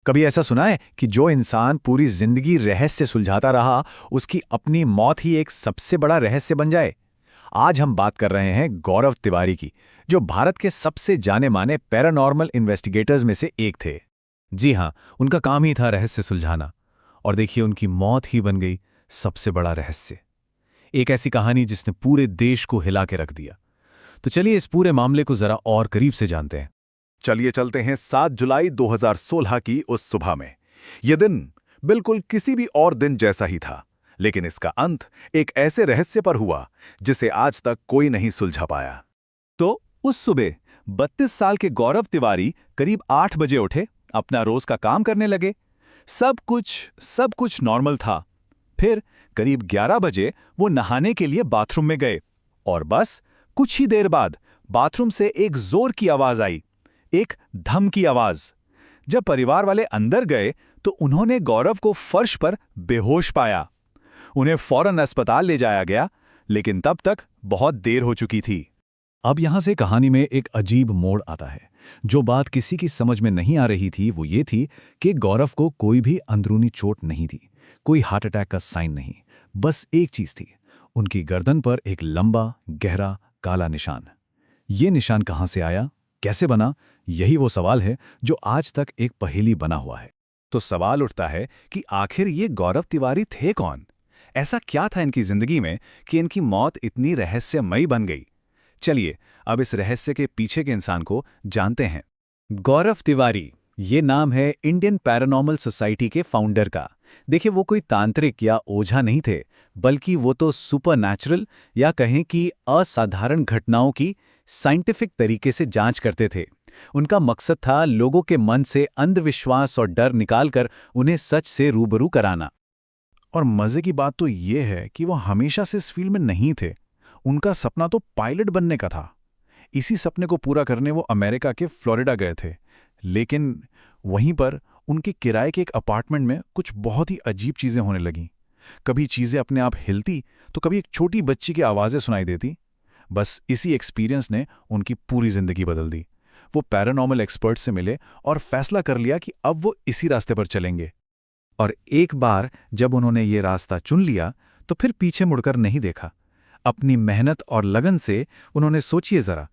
कभी ऐसा सुना है कि जो इंसान पूरी जिंदगी रहस्य सुलझाता रहा, उसकी अपनी मौत ही एक सबसे बड़ा रहस्य बन जाए? आज हम बात कर रहे हैं गौरव तिवारी की, जो भारत के सबसे जाने माने पैरानॉर्मल इन्वेस्टिगेटर्स में से एक थे। जी हाँ, उनका काम ही था रहस्य सुलझाना। और देखिए, उनकी मौत ही बन गई सबसे बड़ा रहस्य। एक ऐसी कहानी जिसने पूरे देश को हिला के रख दिया। तो चलिए इस पूरे मामले को जरा और करीब से जानते हैं। चलिए चलते हैं 7 जुलाई 2016 की उस सुबह में। यह दिन बिल्कुल किसी भी और दिन जैसा ही था, लेकिन इसका अंत एक ऐसे रहस्य पर हुआ जिसे आज तक कोई नहीं सुलझा पाया। तो उस सुबह 32 साल के गौरव तिवारी करीब 8 बजे उठे, अपना रोज का काम करने लगे। सब कुछ नॉर्मल था। फिर करीब 11 बजे वो नहाने के लिए बाथरूम में गए और बस कुछ ही देर बाद बाथरूम से एक जोर की आवाज आई, एक धम की आवाज। जब परिवार वाले अंदर गए तो उन्होंने गौरव को फर्श पर बेहोश पाया। उन्हें फौरन अस्पताल ले जाया गया, लेकिन तब तक बहुत देर हो चुकी थी। अब यहां से कहानी में एक अजीब मोड़ आता है। जो बात किसी की समझ में नहीं आ रही थी वो ये थी कि गौरव को कोई भी अंदरूनी चोट नहीं थी, कोई हार्ट अटैक का साइन नहीं। बस एक चीज थी, उनकी गर्दन पर एक लंबा गहरा काला निशान। ये निशान कहां से आया, कैसे बना, यही वो सवाल है जो आज तक एक पहेली बना हुआ है। तो सवाल उठता है कि आखिर ये गौरव तिवारी थे कौन? ऐसा क्या था इनकी जिंदगी में कि इनकी मौत इतनी रहस्यमयी बन गई? चलिए अब इस रहस्य के पीछे के इंसान को जानते हैं। गौरव तिवारी, ये नाम है इंडियन पैरानॉर्मल सोसाइटी के फाउंडर का। देखिए, वो कोई तांत्रिक या ओझा नहीं थे, बल्कि वो तो सुपरनैचुरल या कहें कि असाधारण घटनाओं की साइंटिफिक तरीके से जांच करते थे। उनका मकसद था लोगों के मन से अंधविश्वास और डर निकालकर उन्हें सच से रूबरू कराना। और मजे की बात तो ये है कि वो हमेशा से इस फील्ड में नहीं थे। उनका सपना तो पायलट बनने का था। इसी सपने को पूरा करने वो अमेरिका के फ्लोरिडा गए थे, लेकिन वहीं पर उनके किराए के एक अपार्टमेंट में कुछ बहुत ही अजीब चीजें होने लगीं। कभी चीजें अपने आप हिलती तो कभी एक छोटी बच्ची की आवाजें सुनाई देती। बस इसी एक्सपीरियंस ने उनकी पूरी जिंदगी बदल दी। वो पैरानॉर्मल एक्सपर्ट से मिले और फैसला कर लिया कि अब वो इसी रास्ते पर चलेंगे। और एक बार जब उन्होंने ये रास्ता चुन लिया तो फिर पीछे मुड़कर नहीं देखा। अपनी मेहनत और लगन से उन्होंने, सोचिए जरा,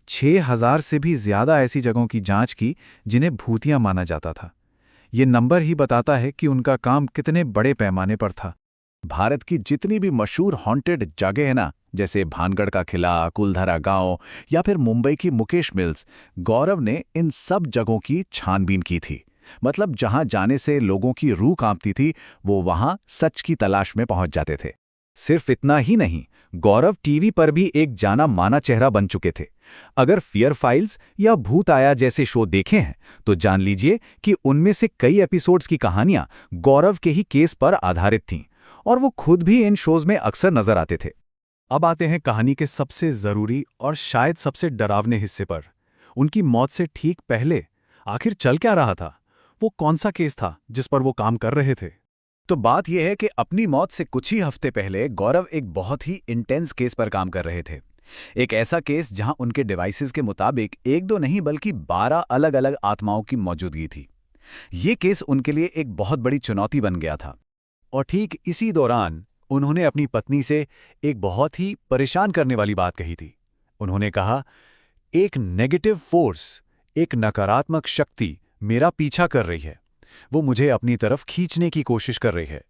6,000 से भी ज्यादा ऐसी जगहों की जांच की जिन्हें भूतियां माना जाता था। ये नंबर ही बताता है कि उनका काम कितने बड़े पैमाने पर था। भारत की जितनी भी मशहूर हॉन्टेड जगह है ना, जैसे भानगढ़ का किला, कुलधरा गांव या फिर मुंबई की मुकेश मिल्स, गौरव ने इन सब जगहों की छानबीन की थी। मतलब जहां जाने से लोगों की रूह कांपती थी, वो वहां सच की तलाश में पहुंच जाते थे। सिर्फ इतना ही नहीं, गौरव टीवी पर भी एक जाना माना चेहरा बन चुके थे। अगर फियर फाइल्स या भूत आया जैसे शो देखे हैं तो जान लीजिए कि उनमें से कई एपिसोड्स की कहानियां गौरव के ही केस पर आधारित थीं, और वो खुद भी इन शोज में अक्सर नजर आते थे। अब आते हैं कहानी के सबसे जरूरी और शायद सबसे डरावने हिस्से पर। उनकी मौत से ठीक पहले आखिर चल क्या रहा था? वो कौन सा केस था जिस पर वो काम कर रहे थे? तो बात यह है कि अपनी मौत से कुछ ही हफ्ते पहले गौरव एक बहुत ही इंटेंस केस पर काम कर रहे थे। एक ऐसा केस जहां उनके डिवाइसेस के मुताबिक एक दो नहीं बल्कि 12 अलग अलग आत्माओं की मौजूदगी थी। ये केस उनके लिए एक बहुत बड़ी चुनौती बन गया था। और ठीक इसी दौरान उन्होंने अपनी पत्नी से एक बहुत ही परेशान करने वाली बात कही थी। उन्होंने कहा, एक नेगेटिव फोर्स, एक नकारात्मक शक्ति मेरा पीछा कर रही है। वो मुझे अपनी तरफ खींचने की कोशिश कर रही है।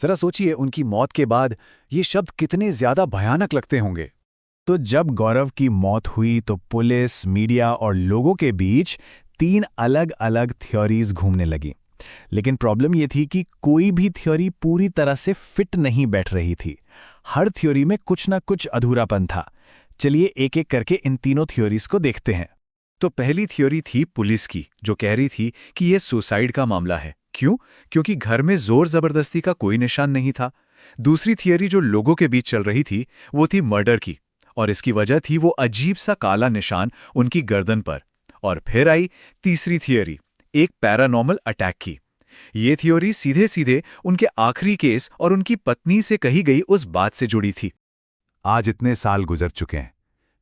जरा सोचिए, उनकी मौत के बाद ये शब्द कितने ज्यादा भयानक लगते होंगे। तो जब गौरव की मौत हुई तो पुलिस, मीडिया और लोगों के बीच 3 अलग अलग थ्योरीज घूमने लगी। लेकिन प्रॉब्लम यह थी कि कोई भी थ्योरी पूरी तरह से फिट नहीं बैठ रही थी। हर थ्योरी में कुछ ना कुछ अधूरापन था। चलिए एक एक करके इन तीनों थ्योरीज को देखते हैं। तो पहली थ्योरी थी पुलिस की, जो कह रही थी कि यह सुसाइड का मामला है। क्यों? क्योंकि घर में जोर जबरदस्ती का कोई निशान नहीं था। दूसरी थियरी जो लोगों के बीच चल रही थी वो थी मर्डर की, और इसकी वजह थी वो अजीब सा काला निशान उनकी गर्दन पर। और फिर आई तीसरी थियरी, एक पैरानॉर्मल अटैक की। ये थ्योरी सीधे सीधे उनके आखिरी केस और उनकी पत्नी से कही गई उस बात से जुड़ी थी। आज इतने साल गुजर चुके हैं,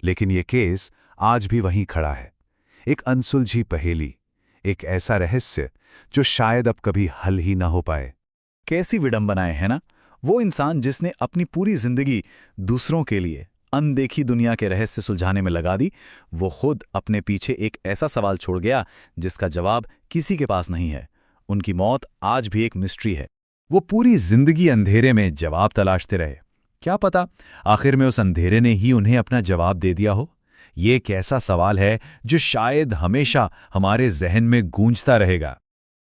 लेकिन ये केस आज भी वहीं खड़ा है। एक अनसुलझी पहेली, एक ऐसा रहस्य जो शायद अब कभी हल ही ना हो पाए। कैसी विडंबनाएं है ना। वो इंसान जिसने अपनी पूरी जिंदगी दूसरों के लिए अनदेखी दुनिया के रहस्य सुलझाने में लगा दी, वो खुद अपने पीछे एक ऐसा सवाल छोड़ गया जिसका जवाब किसी के पास नहीं है। उनकी मौत आज भी एक मिस्ट्री है। वो पूरी जिंदगी अंधेरे में जवाब तलाशते रहे। क्या पता आखिर में उस अंधेरे ने ही उन्हें अपना जवाब दे दिया हो। ये एक ऐसा सवाल है जो शायद हमेशा हमारे जहन में गूंजता रहेगा।